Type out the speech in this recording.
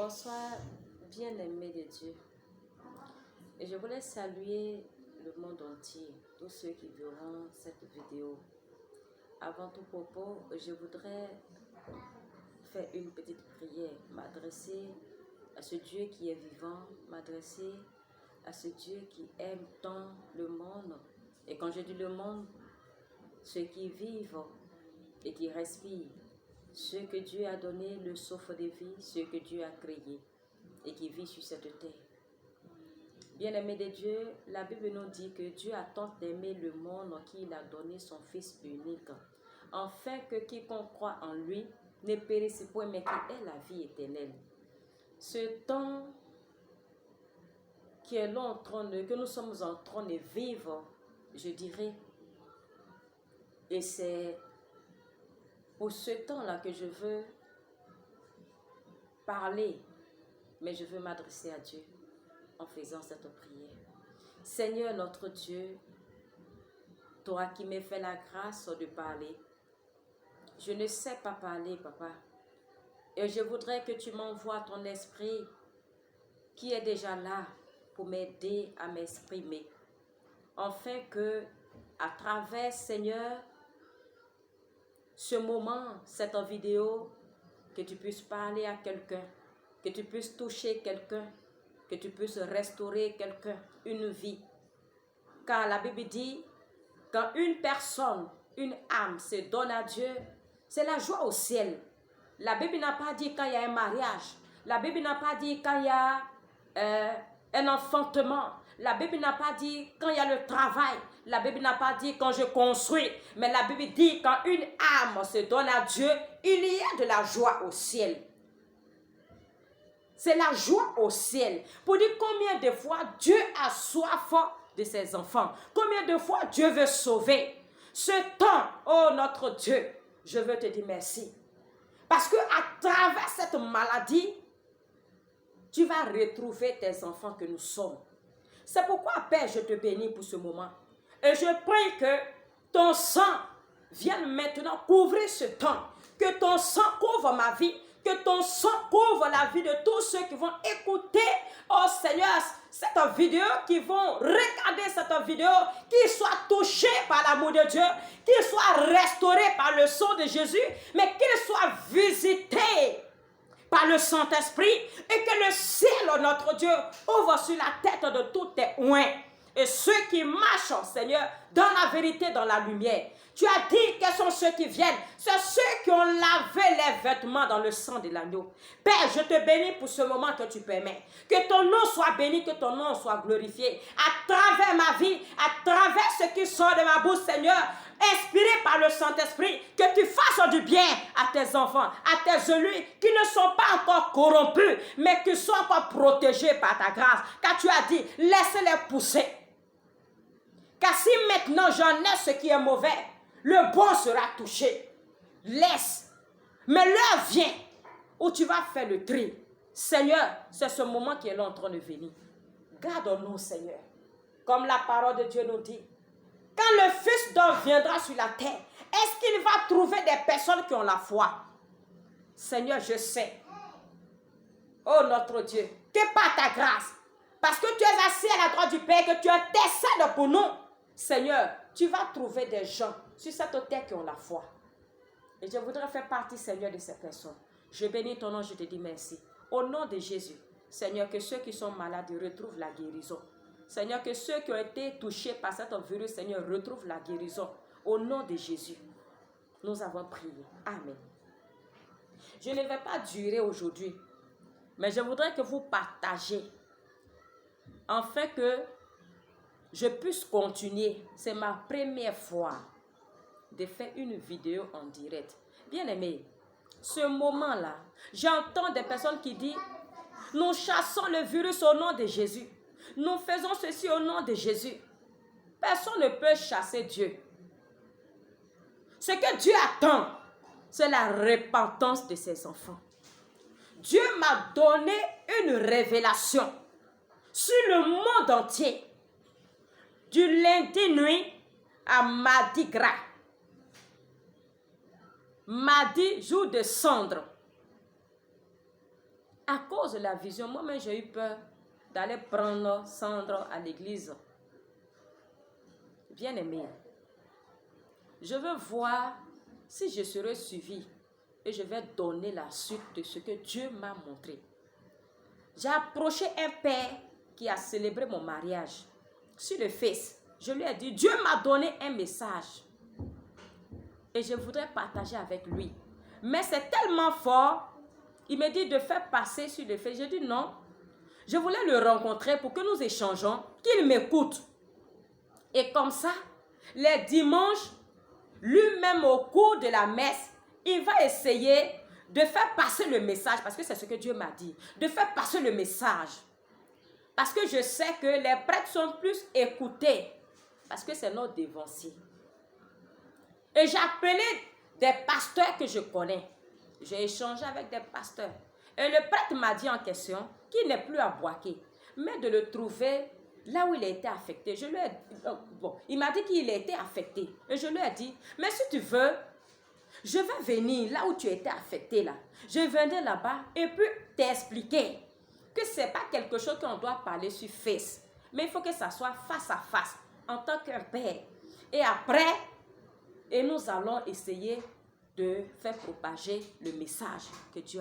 Bonsoir, bien-aimés de Dieu. Et je voulais saluer le monde entier, tous ceux qui verront cette vidéo. Avant tout propos, je voudrais faire une petite prière, m'adresser à ce Dieu qui est vivant, m'adresser à ce Dieu qui aime tant le monde. Et quand je dis le monde, ceux qui vivent et qui respirent, ceux que Dieu a donné le souffle de vie, ceux que Dieu a créés et qui vivent sur cette terre. Bien-aimés de Dieu, la Bible nous dit que Dieu a tant aimé le monde qu'il a donné son Fils unique, afin que quiconque croit en lui ne périsse point, mais qu'il ait la vie éternelle. Ce temps que nous sommes en train de vivre, je dirais, et c'est pour ce temps-là que je veux parler, mais je veux m'adresser à Dieu en faisant cette prière. Seigneur notre Dieu, toi qui m'as fait la grâce de parler, je ne sais pas parler, papa, et je voudrais que tu m'envoies ton esprit qui est déjà là pour m'aider à m'exprimer, afin que, à travers, Seigneur, ce moment, cette vidéo, que tu puisses parler à quelqu'un, que tu puisses toucher quelqu'un, que tu puisses restaurer quelqu'un, une vie. Car la Bible dit, quand une personne, une âme se donne à Dieu, c'est la joie au ciel. La Bible n'a pas dit quand il y a un mariage. La Bible n'a pas dit quand il y a un enfantement. La Bible n'a pas dit quand il y a le travail. La Bible n'a pas dit quand je construis. Mais la Bible dit quand une âme se donne à Dieu, il y a de la joie au ciel. C'est la joie au ciel. Pour dire combien de fois Dieu a soif de ses enfants. Combien de fois Dieu veut sauver. Ce temps, oh notre Dieu, je veux te dire merci. Parce que à travers cette maladie, tu vas retrouver tes enfants que nous sommes. C'est pourquoi, Père, je te bénis pour ce moment. Et je prie que ton sang vienne maintenant couvrir ce temps. Que ton sang couvre ma vie. Que ton sang couvre la vie de tous ceux qui vont écouter, oh Seigneur, cette vidéo, qui vont regarder cette vidéo, qu'ils soient touchés par l'amour de Dieu, qu'ils soient restaurés par le sang de Jésus, mais qu'ils soient visités par le Saint-Esprit et que le ciel, notre Dieu, ouvre sur la tête de tous tes oints. Et ceux qui marchent, Seigneur, dans la vérité, dans la lumière. Tu as dit quels sont ceux qui viennent. C'est ceux qui ont lavé les vêtements dans le sang de l'agneau. Père, je te bénis pour ce moment que tu permets. Que ton nom soit béni, que ton nom soit glorifié. À travers ma vie, à travers ce qui sort de ma bouche, Seigneur, inspiré par le Saint-Esprit, que tu fasses du bien à tes enfants, à tes élus qui ne sont pas encore corrompus, mais qui sont encore protégés par ta grâce. Car tu as dit, laissez-les pousser. Car si maintenant j'en ai ce qui est mauvais, le bon sera touché. Laisse. Mais l'heure vient où tu vas faire le tri. Seigneur, c'est ce moment qui est là en train de venir. Garde-nous, Seigneur. Comme la parole de Dieu nous dit. Quand le Fils d'homme viendra sur la terre, est-ce qu'il va trouver des personnes qui ont la foi? Seigneur, je sais. Oh notre Dieu, que par ta grâce, parce que tu es assis à la droite du Père, que tu intercèdes pour nous, Seigneur, tu vas trouver des gens sur cette terre qui ont la foi. Et je voudrais faire partie, Seigneur, de ces personnes. Je bénis ton nom, je te dis merci. Au nom de Jésus, Seigneur, que ceux qui sont malades retrouvent la guérison. Seigneur, que ceux qui ont été touchés par cette virus, Seigneur, retrouvent la guérison. Au nom de Jésus, nous avons prié. Amen. Je ne vais pas durer aujourd'hui, mais je voudrais que vous partagez, afin que je puisse continuer. C'est ma première fois de faire une vidéo en direct. Bien aimé, ce moment-là, j'entends des personnes qui disent, nous chassons le virus au nom de Jésus. Nous faisons ceci au nom de Jésus. Personne ne peut chasser Dieu. Ce que Dieu attend, c'est la repentance de ses enfants. Dieu m'a donné une révélation sur le monde entier. Du lundi nuit à mardi gras. Mardi, jour de cendre. à cause de la vision, moi-même j'ai eu peur d'aller prendre Sandra à l'église. Bien-aimé, je veux voir si je serai suivi et je vais donner la suite de ce que Dieu m'a montré. J'ai approché un père qui a célébré mon mariage sur le Face. Je lui ai dit, Dieu m'a donné un message et je voudrais partager avec lui. Mais c'est tellement fort, il me dit de faire passer sur le Face. J'ai dit non, je voulais le rencontrer pour que nous échangeons, qu'il m'écoute. Et comme ça, les dimanches, lui-même au cours de la messe, il va essayer de faire passer le message, parce que c'est ce que Dieu m'a dit, de faire passer le message. Parce que je sais que les prêtres sont plus écoutés, parce que c'est notre dévancier. Et j'ai appelé des pasteurs que je connais. J'ai échangé avec des pasteurs. Et le prêtre m'a dit en question qu'il n'est plus à Boaké, mais de le trouver là où il a été affecté. Je lui ai dit, il m'a dit qu'il a été affecté. Et je lui ai dit, mais si tu veux, je vais venir là où tu étais affecté là. Je viendrai là-bas et puis t'expliquer que ce n'est pas quelque chose qu'on doit parler sur Face. Mais il faut que ça soit face à face, en tant qu'un père. Et après, nous allons essayer de faire propager le message que Dieu a.